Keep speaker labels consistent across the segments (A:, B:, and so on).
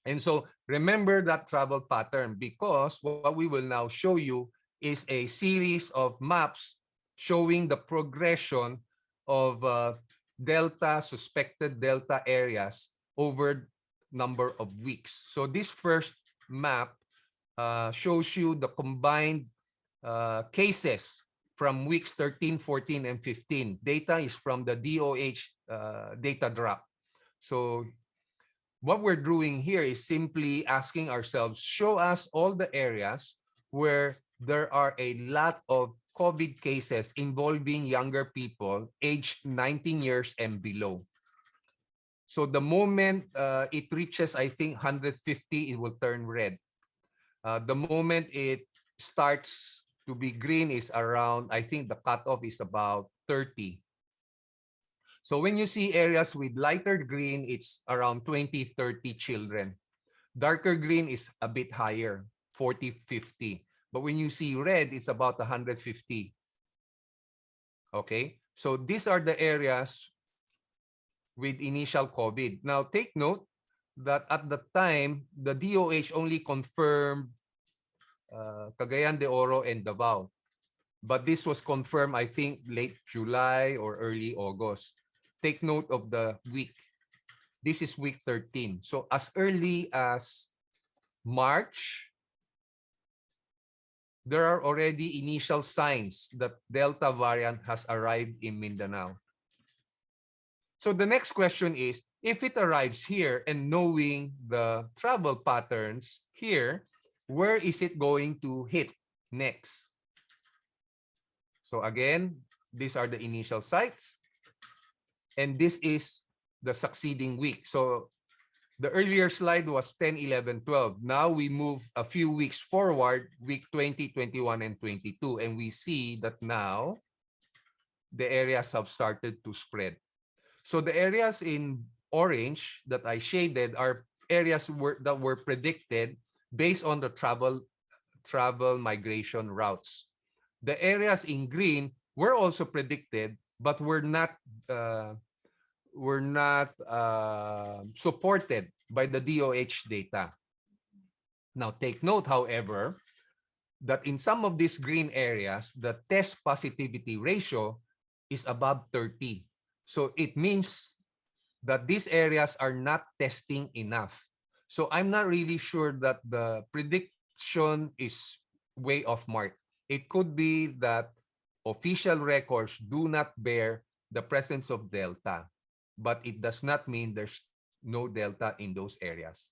A: And so remember that travel pattern, because what we will now show you is a series of maps showing the progression of suspected Delta areas over number of weeks. So this first map shows you the combined cases from weeks 13, 14, and 15. Data is from the DOH data drop. So what we're doing here is simply asking ourselves, show us all the areas where there are a lot of COVID cases involving younger people aged 19 years and below. So the moment it reaches, I think, 150, it will turn red. The moment it starts to be green is around, I think the cutoff is about 30. So when you see areas with lighter green, it's around 20, 30 children. Darker green is a bit higher, 40, 50. But when you see red, it's about 150. Okay, so these are the areas with initial COVID. Now take note that at the time, the DOH only confirmed Cagayan de Oro and Davao. But this was confirmed, I think, late July or early August. Take note of the week. This is week 13. So as early as March, there are already initial signs that Delta variant has arrived in Mindanao. So the next question is, if it arrives here and knowing the travel patterns here, where is it going to hit next? So again, these are the initial sites. And this is the succeeding week. So the earlier slide was 10, 11, 12. Now we move a few weeks forward, week 20, 21, and 22. And we see that now the areas have started to spread. So the areas in orange that I shaded are areas that were predicted based on the travel migration routes. The areas in green were also predicted, but were not supported by the DOH data. Now, take note, however, that in some of these green areas, the test positivity ratio is above 30. So it means that these areas are not testing enough. So I'm not really sure that the prediction is way off mark. It could be that official records do not bear the presence of Delta, but it does not mean there's no Delta in those areas.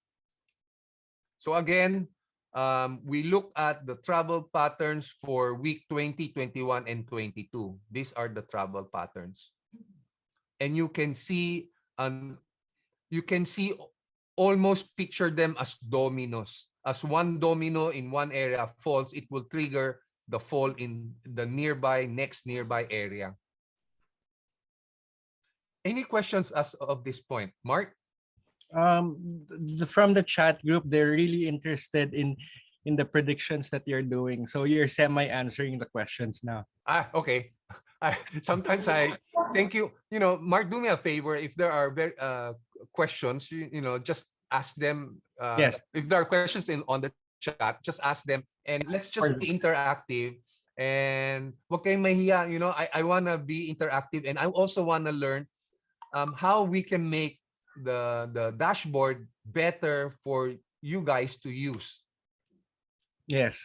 A: So again, we look at the travel patterns for week 20, 21, and 22. These are the travel patterns. And you can see almost picture them as dominoes. As one domino in one area falls, it will trigger the fall in the next nearby area. Any questions as of this point, Mark?
B: From the chat group, they're really interested in the predictions that you're doing. So you're semi answering the questions now.
A: Okay. Sometimes I thank you. Mark, do me a favor. If there are questions, just ask them.
B: Yes.
A: If there are questions on the chat, just ask them, and let's just be interactive. And wag kayong mahiya. I wanna be interactive, and I also wanna learn how we can make the dashboard better for you guys to use.
B: Yes.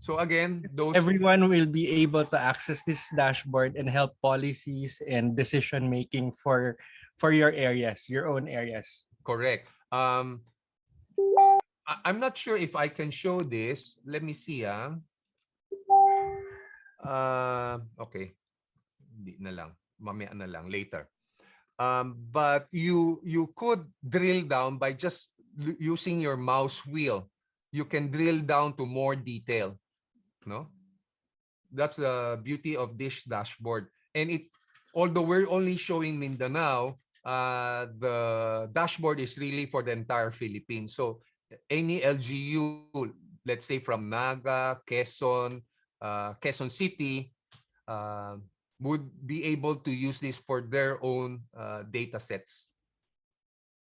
A: So again,
B: everyone will be able to access this dashboard and help policies and decision making for your areas, your own areas.
A: Correct. I'm not sure if I can show this. Let me see. Okay. Hindi na lang. Mamaya na lang, later. But you could drill down by just using your mouse wheel. You can drill down to more detail. No? That's the beauty of this dashboard. And although we're only showing Mindanao, the dashboard is really for the entire Philippines. So any LGU, let's say from Naga, Quezon City, would be able to use this for their own data sets.